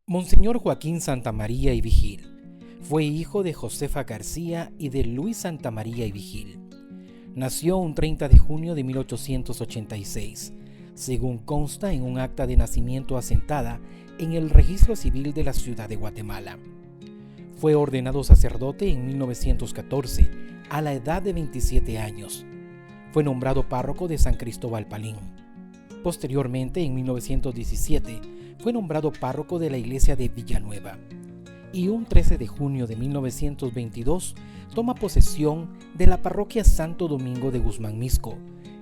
Monseñor Joaquín Santamaría y Vigil fue hijo de Josefa García y de Luis Santamaría y Vigil. Nació un 30 de junio de 1886, según consta en un acta de nacimiento asentada en el Registro Civil de la ciudad de Guatemala. Fue ordenado sacerdote en 1914, a la edad de 27 años. Fue nombrado párroco de San Cristóbal Palín. Posteriormente, en 1917, fue nombrado párroco de la iglesia de Villanueva. Y un 13 de junio de 1922 toma posesión de la parroquia Santo Domingo de Guzmán Mixco,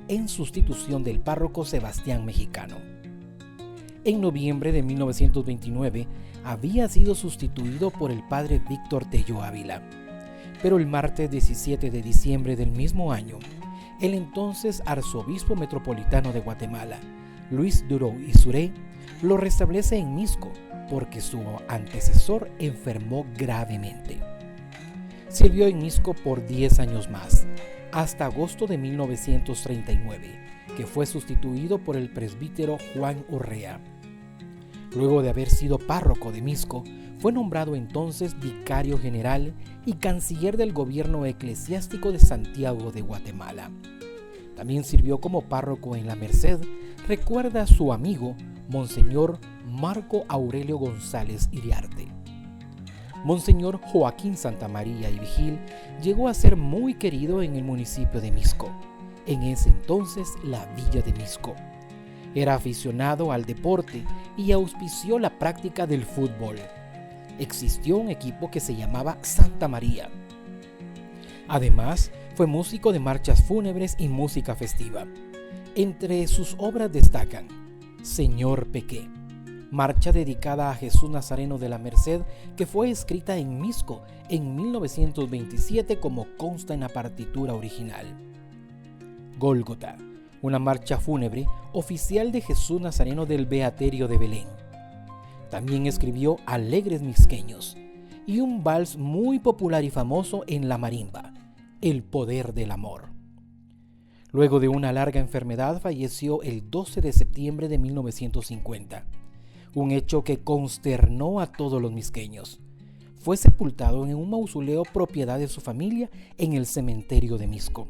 en sustitución del párroco Sebastián Mexicano. En noviembre de 1929 había sido sustituido por el padre Víctor Tello Ávila, pero el martes 17 de diciembre del mismo año, el entonces arzobispo metropolitano de Guatemala, Luis Duró y Suré, lo restablece en Mixco porque su antecesor enfermó gravemente. Sirvió en Mixco por 10 años más, hasta agosto de 1939, que fue sustituido por el presbítero Juan Urrea. Luego de haber sido párroco de Mixco, fue nombrado entonces vicario general y canciller del gobierno eclesiástico de Santiago de Guatemala. También sirvió como párroco en La Merced, recuerda a su amigo Monseñor Marco Aurelio González Iriarte. Monseñor Joaquín Santamaría y Vigil llegó a ser muy querido en el municipio de Mixco, en ese entonces la Villa de Mixco. Era aficionado al deporte y auspició la práctica del fútbol. Existió un equipo que se llamaba Santa María. Además, fue músico de marchas fúnebres y música festiva. Entre sus obras destacan Señor Pequé, marcha dedicada a Jesús Nazareno de la Merced, que fue escrita en Mixco en 1927 como consta en la partitura original. Gólgota, una marcha fúnebre oficial de Jesús Nazareno del Beaterio de Belén. También escribió Alegres Mixqueños y un vals muy popular y famoso en la marimba, El Poder del Amor. Luego de una larga enfermedad falleció el 12 de septiembre de 1950, un hecho que consternó a todos los mixqueños. Fue sepultado en un mausoleo propiedad de su familia en el cementerio de Mixco.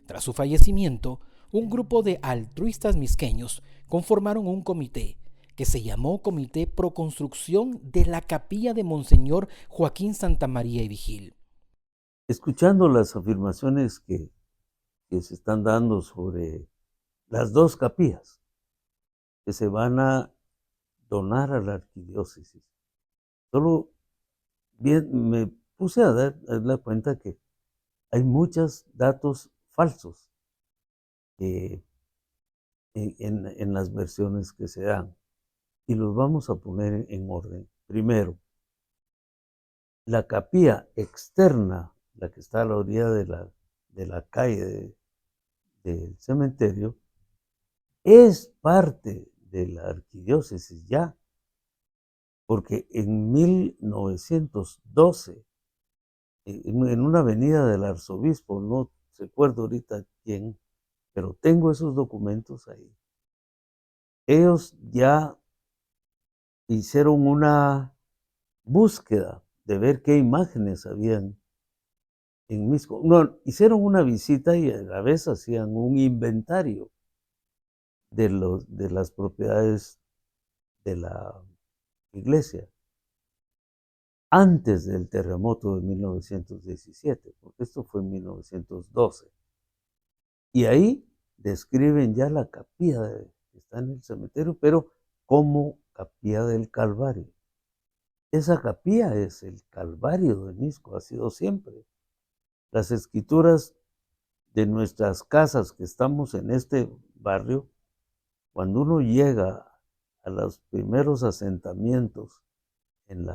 Tras su fallecimiento, un grupo de altruistas mixqueños conformaron un comité que se llamó Comité Pro Construcción de la Capilla de Monseñor Joaquín Santamaría y Vigil. Escuchando las afirmaciones que se están dando sobre las dos capillas que se van a donar a la arquidiócesis, solo bien me puse a dar cuenta que hay muchos datos falsos en las versiones que se dan, y los vamos a poner en orden. Primero, la capilla externa, la que está a la orilla de la calle del cementerio, es parte de la arquidiócesis ya, porque en 1912, en una avenida del arzobispo, no recuerdo ahorita quién, pero tengo esos documentos ahí. Ellos ya hicieron una búsqueda de ver qué imágenes habían en Mixco. No, hicieron una visita y a la vez hacían un inventario de las propiedades de la iglesia antes del terremoto de 1917, porque esto fue en 1912. Y ahí describen ya la capilla que está en el cementerio, pero como capilla del Calvario. Esa capilla es el Calvario de Mixco, ha sido siempre. Las escrituras de nuestras casas que estamos en este barrio, cuando uno llega a los primeros asentamientos en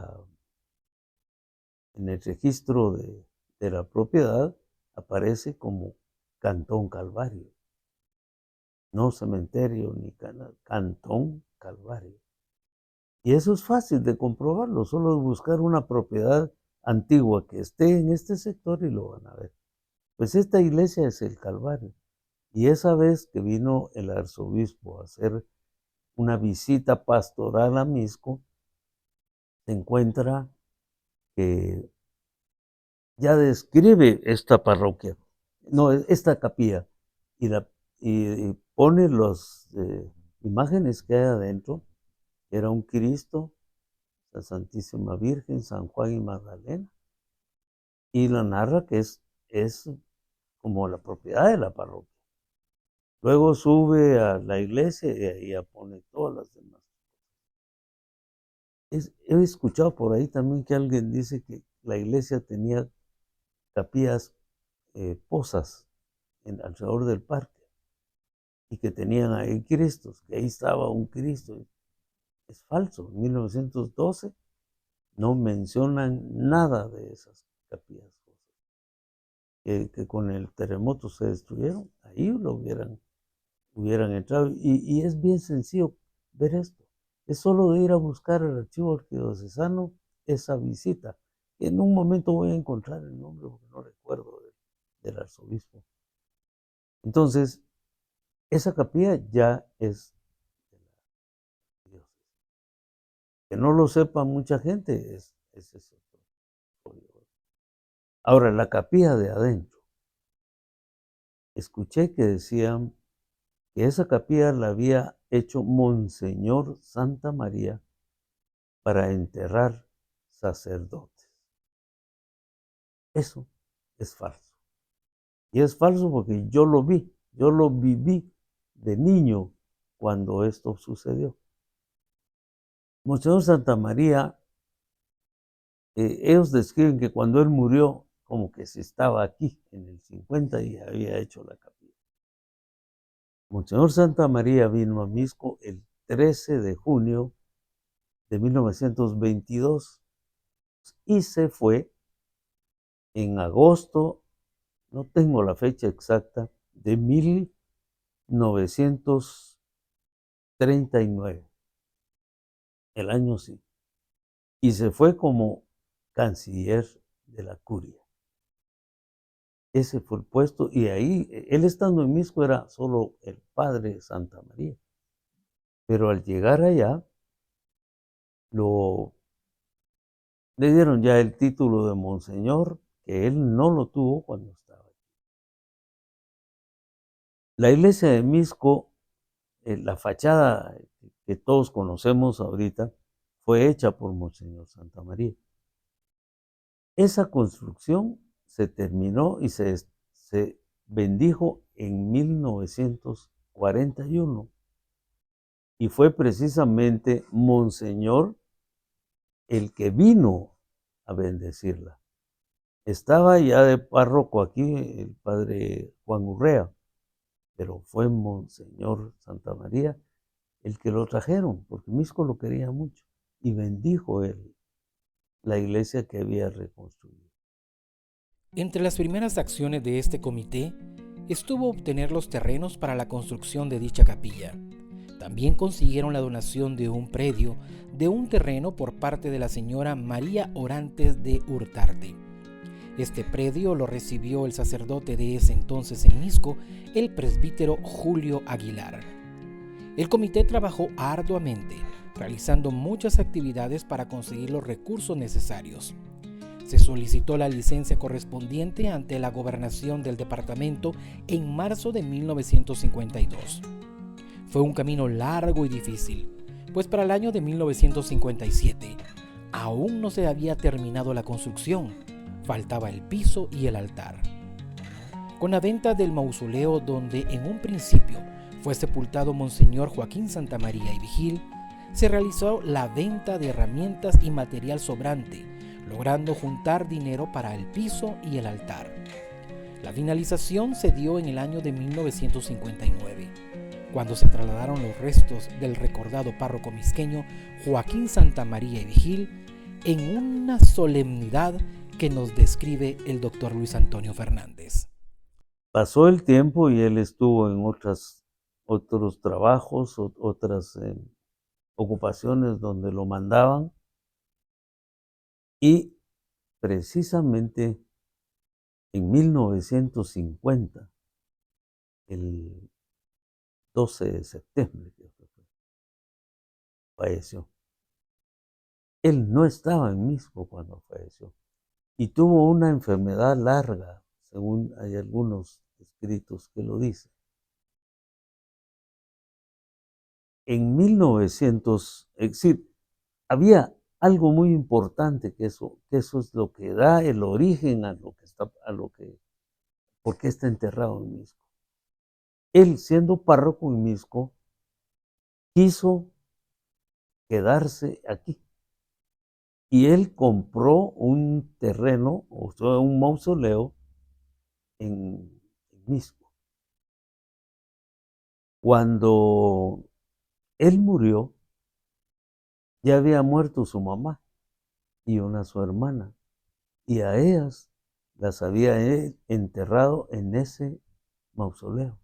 el registro de la propiedad, aparece como Cantón Calvario. No cementerio ni canal, Cantón Calvario. Y eso es fácil de comprobarlo, solo buscar una propiedad antigua que esté en este sector y lo van a ver. Pues esta iglesia es el Calvario. Y esa vez que vino el arzobispo a hacer una visita pastoral a Misco, se encuentra que ya describe esta parroquia, no, esta capilla, y, y pone las imágenes que hay adentro. Era un Cristo, la Santísima Virgen, San Juan y Magdalena, y la narra que es como la propiedad de la parroquia. Luego sube a la iglesia y ahí ya pone todas las demás. He escuchado por ahí también que alguien dice que la iglesia tenía capillas, pozas alrededor del parque y que tenían ahí Cristos, que ahí estaba un Cristo. Es falso. En 1912 no mencionan nada de esas capillas que con el terremoto se destruyeron. Ahí lo hubieran entrado. Y es bien sencillo ver esto. Es solo de ir a buscar el archivo arquidiocesano esa visita. En un momento voy a encontrar el nombre porque no recuerdo del arzobispo. Entonces, esa capilla ya es de la diócesis. Que no lo sepa mucha gente es eso. Ahora, la capilla de adentro. Escuché que decían que esa capilla la había hecho Monseñor Santa María para enterrar sacerdotes. Eso es falso. Y es falso porque yo lo vi, yo lo viví de niño cuando esto sucedió. Monseñor Santa María, ellos describen que cuando él murió, como que se estaba aquí en el 50 y había hecho la capilla. Monseñor Santa María vino a Misco el 13 de junio de 1922 y se fue en agosto, no tengo la fecha exacta, de 1939, el año sí, y se fue como canciller de la curia. Ese fue el puesto, y ahí, él estando en Misco era solo el padre de Santa María, pero al llegar allá, le dieron ya el título de monseñor, que él no lo tuvo cuando estaba allí. La iglesia de Misco, la fachada que todos conocemos ahorita, fue hecha por Monseñor Santa María. Esa construcción se terminó y se bendijo en 1941 y fue precisamente Monseñor el que vino a bendecirla. Estaba ya de párroco aquí el padre Juan Urrea, pero fue Monseñor Santa María el que lo trajeron, porque Misco lo quería mucho y bendijo él la iglesia que había reconstruido. Entre las primeras acciones de este comité estuvo obtener los terrenos para la construcción de dicha capilla. También consiguieron la donación de un predio de un terreno por parte de la señora María Orantes de Hurtarte. Este predio lo recibió el sacerdote de ese entonces en Misco, el presbítero Julio Aguilar. El comité trabajó arduamente, realizando muchas actividades para conseguir los recursos necesarios. Se solicitó la licencia correspondiente ante la gobernación del departamento en marzo de 1952. Fue un camino largo y difícil, pues para el año de 1957 aún no se había terminado la construcción, faltaba el piso y el altar. Con la venta del mausoleo donde en un principio fue sepultado Monseñor Joaquín Santamaría y Vigil, se realizó la venta de herramientas y material sobrante, logrando juntar dinero para el piso y el altar. La finalización se dio en el año de 1959, cuando se trasladaron los restos del recordado párroco misqueño Joaquín Santamaría y Vigil en una solemnidad que nos describe el doctor Luis Antonio Fernández. Pasó el tiempo y él estuvo en otros trabajos, otras ocupaciones donde lo mandaban, y precisamente en 1950 el 12 de septiembre, creo que falleció. Él no estaba en Misco cuando falleció y tuvo una enfermedad larga, según hay algunos escritos que lo dicen. En 1900, es decir, había algo muy importante que eso es lo que da el origen a lo que está, por qué está enterrado en Misco. Él, siendo párroco en Misco, quiso quedarse aquí. Y él compró un terreno, o sea, un mausoleo en Misco. Cuando él murió, ya había muerto su mamá y su hermana, y a ellas las había él enterrado en ese mausoleo.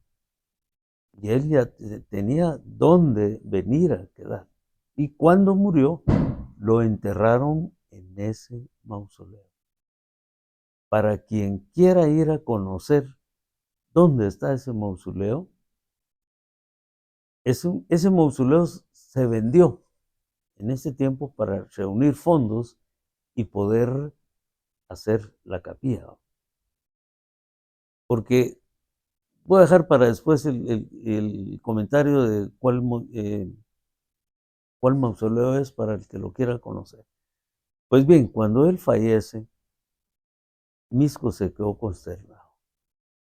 Y él ya tenía dónde venir a quedar. Y cuando murió, lo enterraron en ese mausoleo. Para quien quiera ir a conocer dónde está ese mausoleo, ese mausoleo se vendió en ese tiempo para reunir fondos y poder hacer la capilla. Porque voy a dejar para después el comentario de cuál mausoleo es para el que lo quiera conocer. Pues bien, cuando él fallece, Misco se quedó consternado.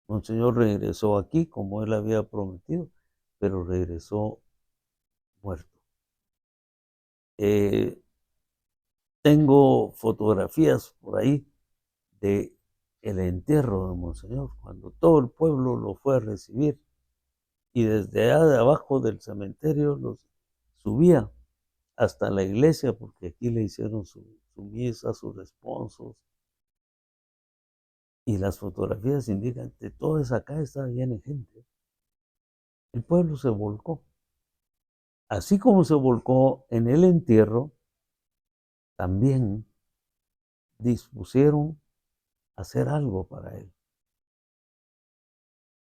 Monseñor regresó aquí como él había prometido, pero regresó muerto. Tengo fotografías por ahí de el entierro de Monseñor, cuando todo el pueblo lo fue a recibir y desde allá de abajo del cementerio los subía hasta la iglesia, porque aquí le hicieron su misa, sus responsos, y las fotografías indican que toda esa calle estaba llena de gente. El pueblo se volcó. Así como se volcó en el entierro, también dispusieron hacer algo para él.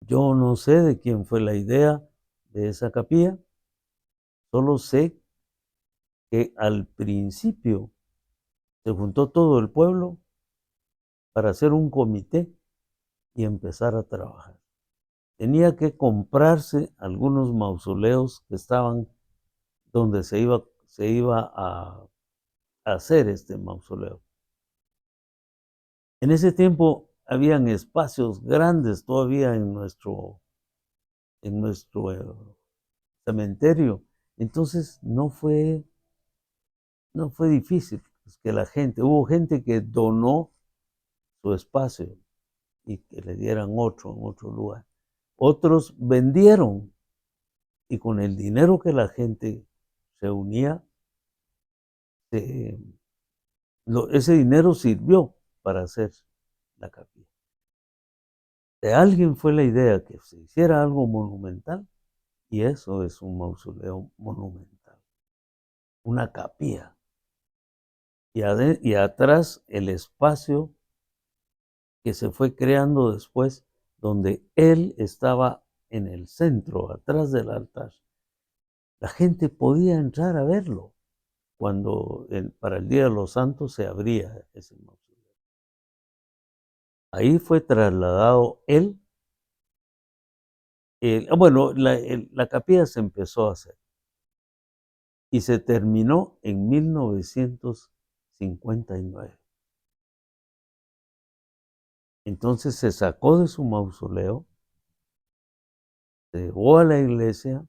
Yo no sé de quién fue la idea de esa capilla, solo sé que al principio se juntó todo el pueblo para hacer un comité y empezar a trabajar. Tenía que comprarse algunos mausoleos que estaban donde se iba a hacer este mausoleo. En ese tiempo habían espacios grandes todavía en nuestro cementerio. Entonces no fue difícil, pues, que hubo gente que donó su espacio y que le dieran otro en otro lugar. Otros vendieron y con el dinero que la gente reunía, ese dinero sirvió para hacer la capilla. De alguien fue la idea que se hiciera algo monumental y eso es un mausoleo monumental, una capilla. Y atrás el espacio que se fue creando después, donde él estaba en el centro, atrás del altar. La gente podía entrar a verlo cuando para el Día de los Santos se abría ese mausoleo. Ahí fue trasladado él. Bueno, la capilla se empezó a hacer y se terminó en 1959. Entonces se sacó de su mausoleo, se llevó a la iglesia,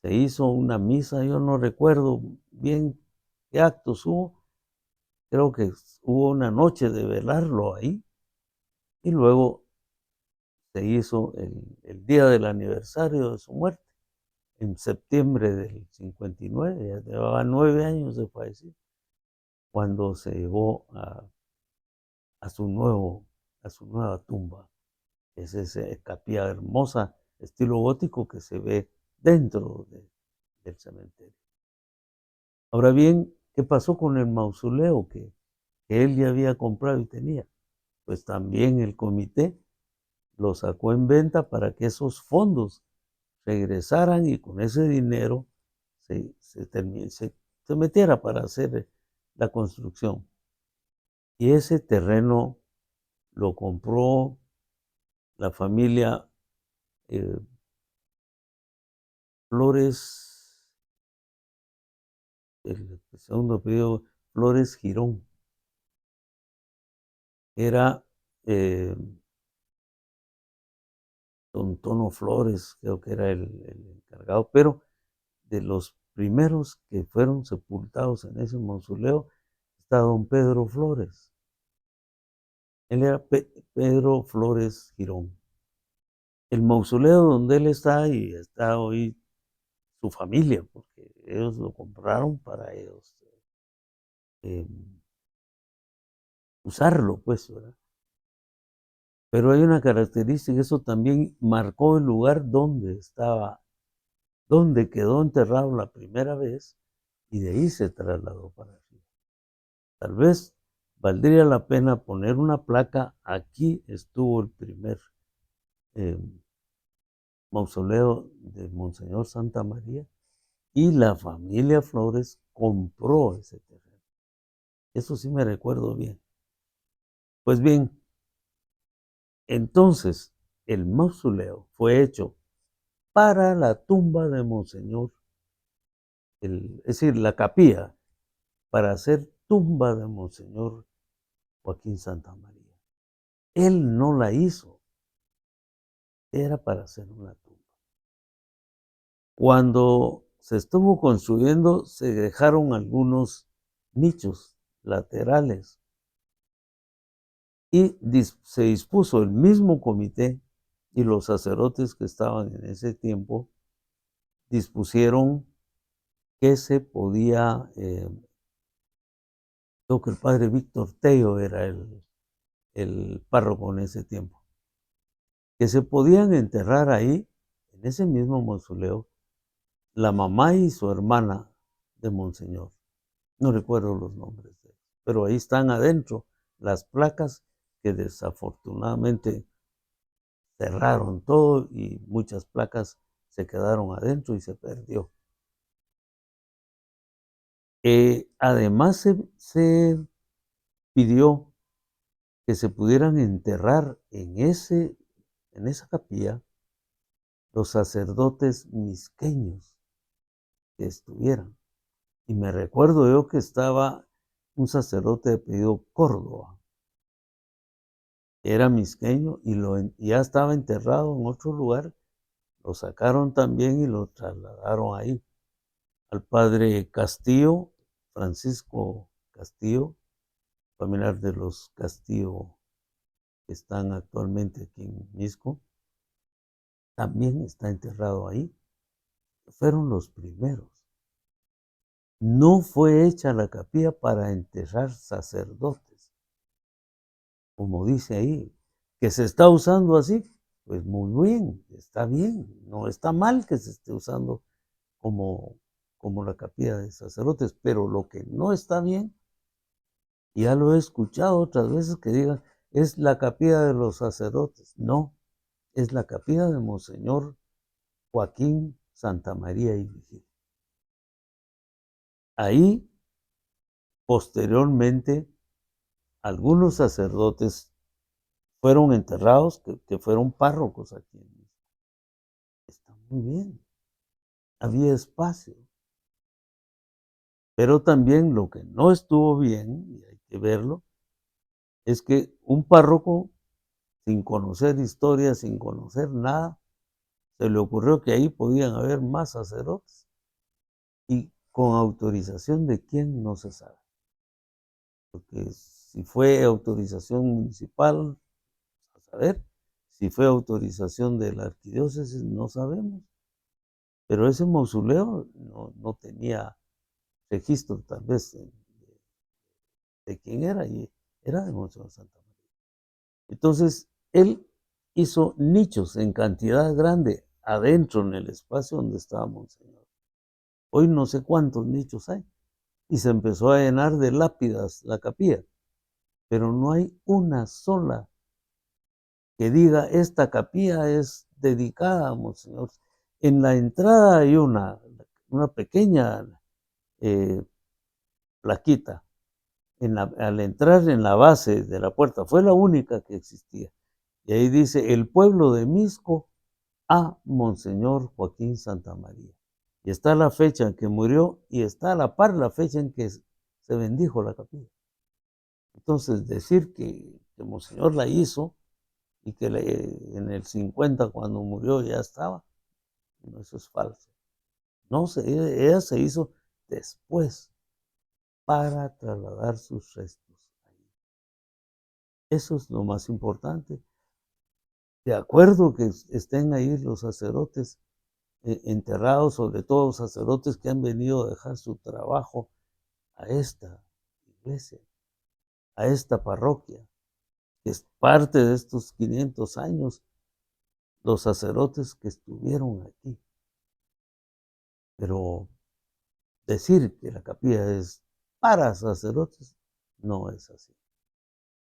se hizo una misa, yo no recuerdo bien qué actos hubo, creo que hubo una noche de velarlo ahí, y luego se hizo el día del aniversario de su muerte, en septiembre del 59, ya llevaba 9 años de fallecido, cuando se llevó a su nueva tumba. Es esa capilla hermosa, estilo gótico, que se ve dentro del cementerio. Ahora bien, ¿qué pasó con el mausoleo que él ya había comprado y tenía? Pues también el comité lo sacó en venta para que esos fondos regresaran y con ese dinero se metiera para hacer la construcción. Y ese terreno lo compró la familia Flores, el segundo apellido, Flores Girón. Era don Tono Flores, creo que era el encargado, pero de los primeros que fueron sepultados en ese mausoleo está don Pedro Flores. Él era Pedro Flores Girón. El mausoleo donde él está y está hoy su familia, porque ellos lo compraron para ellos eh, usarlo, pues, ¿verdad? Pero hay una característica, eso también marcó el lugar donde estaba, donde quedó enterrado la primera vez y de ahí se trasladó para arriba. Tal vez valdría la pena poner una placa, aquí estuvo el primer eh, mausoleo de Monseñor Santa María y la familia Flores compró ese terreno. Eso sí me recuerdo bien. Pues bien, entonces el mausoleo fue hecho para la tumba de Monseñor, es decir, la capilla, para hacer tumba de Monseñor Joaquín Santa María. Él no la hizo, era para hacer una tumba. Cuando se estuvo construyendo, se dejaron algunos nichos laterales y se dispuso el mismo comité y los sacerdotes que estaban en ese tiempo dispusieron que se podía, creo que el padre Víctor Tello era el párroco en ese tiempo, que se podían enterrar ahí, en ese mismo mausoleo, la mamá y su hermana de Monseñor. No recuerdo los nombres de ellos, pero ahí están adentro las placas que desafortunadamente cerraron todo y muchas placas se quedaron adentro y se perdió. Además se pidió que se pudieran enterrar en esa capilla los sacerdotes misqueños que estuvieran. Y me recuerdo yo que estaba un sacerdote de apellido Córdoba, era misqueño y ya estaba enterrado en otro lugar, lo sacaron también y lo trasladaron ahí. Al padre Castillo, Francisco Castillo, familiar de los Castillo que están actualmente aquí en Misco, también está enterrado ahí. Fueron los primeros. No fue hecha la capilla para enterrar sacerdotes, como dice ahí, que se está usando así, pues muy bien, está bien, no está mal que se esté usando como, como la capilla de sacerdotes, pero lo que no está bien, ya lo he escuchado otras veces que digan, es la capilla de los sacerdotes. No, es la capilla de Monseñor Joaquín Santa María y Vigil. Ahí, posteriormente, algunos sacerdotes fueron enterrados, que fueron párrocos aquí en México. Está muy bien, había espacio. Pero también lo que no estuvo bien, y hay que verlo, es que un párroco, sin conocer historia, sin conocer nada, se le ocurrió que ahí podían haber más sacerdotes y con autorización de quién no se sabe. Porque si fue autorización municipal, a saber, si fue autorización de la arquidiócesis, no sabemos. Pero ese mausoleo no tenía registro tal vez de quién era y era de Monseñor Santa María. Entonces, él hizo nichos en cantidad grande adentro en el espacio donde estaba Monseñor. Hoy no sé cuántos nichos hay. Y se empezó a llenar de lápidas la capilla. Pero no hay una sola que diga esta capilla es dedicada a Monseñor. En la entrada hay una pequeña plaquita. Al entrar en la base de la puerta, fue la única que existía. Y ahí dice, el pueblo de Mixco a Monseñor Joaquín Santamaría. Y está la fecha en que murió y está a la par la fecha en que se bendijo la capilla. Entonces, decir que Monseñor la hizo y que en el 50 cuando murió ya estaba, no, eso es falso. No, ella se hizo después para trasladar sus restos. Eso es lo más importante. De acuerdo que estén ahí los sacerdotes enterrados, sobre todo los sacerdotes que han venido a dejar su trabajo a esta iglesia, a esta parroquia, que es parte de estos 500 años, los sacerdotes que estuvieron aquí. Pero decir que la capilla es para sacerdotes no es así.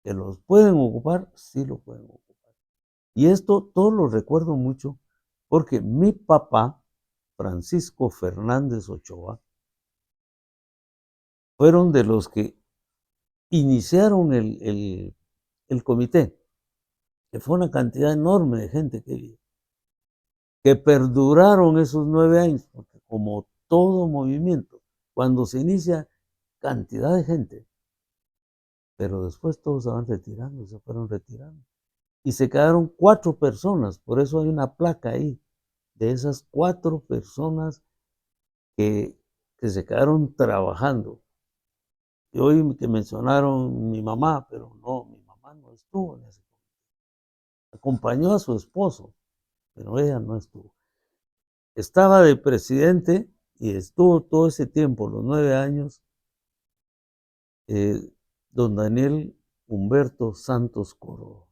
Que los pueden ocupar, sí lo pueden ocupar. Y esto todo lo recuerdo mucho porque mi papá, Francisco Fernández Ochoa, fueron de los que iniciaron el comité, que fue una cantidad enorme de gente que perduraron esos 9 años, porque como todo movimiento, cuando se inicia, cantidad de gente, pero después todos se van retirando, se fueron retirando. Y se quedaron 4 personas, por eso hay una placa ahí, de esas 4 personas que se quedaron trabajando. Y hoy que mencionaron mi mamá, pero no, mi mamá no estuvo en ese momento. Acompañó a su esposo, pero ella no estuvo. Estaba de presidente y estuvo todo ese tiempo, los 9 años, don Daniel Humberto Santos Coro.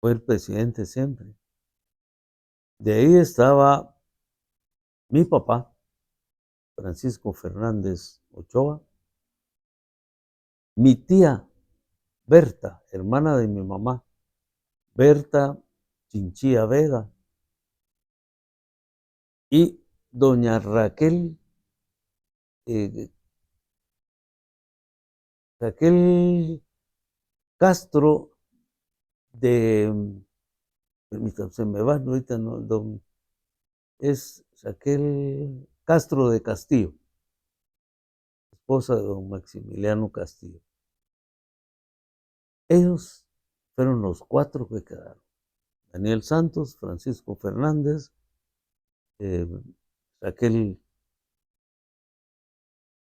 Fue el presidente siempre. De ahí estaba mi papá, Francisco Fernández Ochoa, mi tía Berta, hermana de mi mamá, Berta Chinchilla Vega, y doña Raquel, Raquel Castro de, permítame, se me va, ahorita no, es Raquel Castro de Castillo, esposa de don Maximiliano Castillo. Ellos fueron los 4 que quedaron. Daniel Santos, Francisco Fernández, Raquel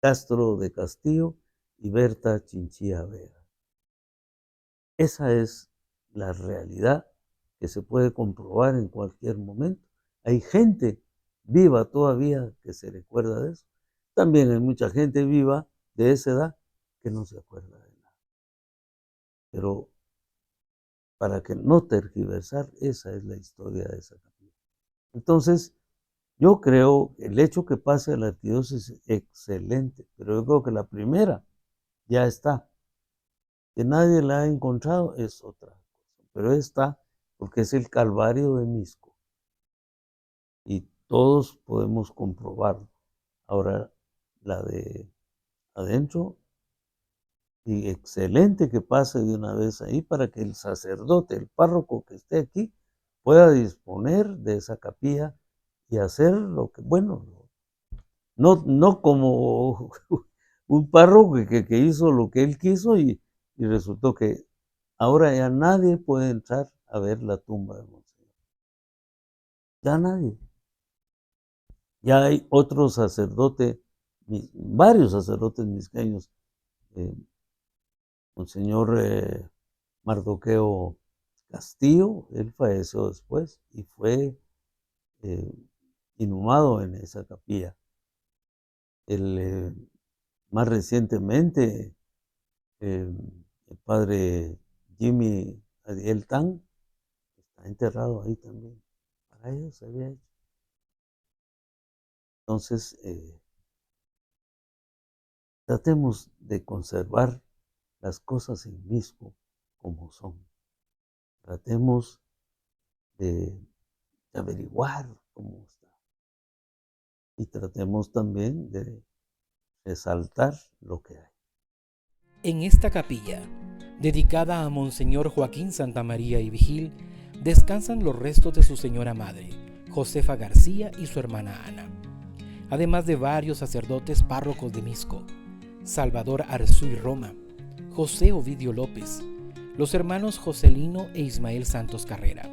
Castro de Castillo y Berta Chinchilla Vega. Esa es la realidad que se puede comprobar en cualquier momento. Hay gente viva todavía que se recuerda de eso. También hay mucha gente viva de esa edad que no se acuerda de nada. Pero para que no tergiversar, esa es la historia de esa capilla. Entonces, yo creo que el hecho que pase a la arquidiócesis es excelente, pero yo creo que la primera ya está. Que nadie la ha encontrado es otra cosa, pero está porque es el Calvario de Mixco y todos podemos comprobarlo. Ahora, la de adentro, y excelente que pase de una vez ahí para que el sacerdote, el párroco que esté aquí, pueda disponer de esa capilla y hacer lo que, bueno, no como un párroco que hizo lo que él quiso y resultó que ahora ya nadie puede entrar a ver la tumba de Monseñor. Ya nadie. Ya hay otro sacerdote, varios sacerdotes mixqueños, Monseñor Mardoqueo Castillo, él falleció después y fue inhumado en esa capilla. Más recientemente, el padre Jimmy Adiel Tan está enterrado ahí también. Para ellos se había hecho. Entonces, tratemos de conservar las cosas en Mixco como son. tratemos de averiguar cómo está. Y tratemos también de resaltar lo que hay. En esta capilla, dedicada a Monseñor Joaquín Santamaría y Vigil, descansan los restos de su señora madre, Josefa García, y su hermana Ana, además de varios sacerdotes párrocos de Misco, Salvador Arzuy Roma, José Ovidio López, los hermanos Joselino e Ismael Santos Carrera,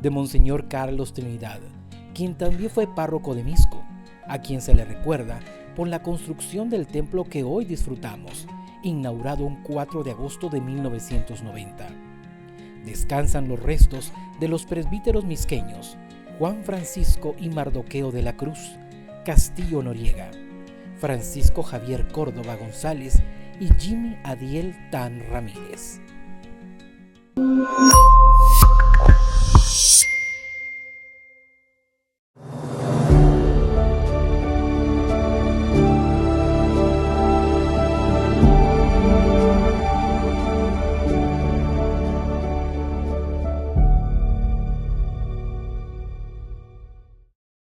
de Monseñor Carlos Trinidad, quien también fue párroco de Misco, a quien se le recuerda por la construcción del templo que hoy disfrutamos, inaugurado un 4 de agosto de 1990. Descansan los restos de los presbíteros misqueños Juan Francisco y Mardoqueo de la Cruz Castillo Noriega, Francisco Javier Córdoba González y Jimmy Adiel Tan Ramírez.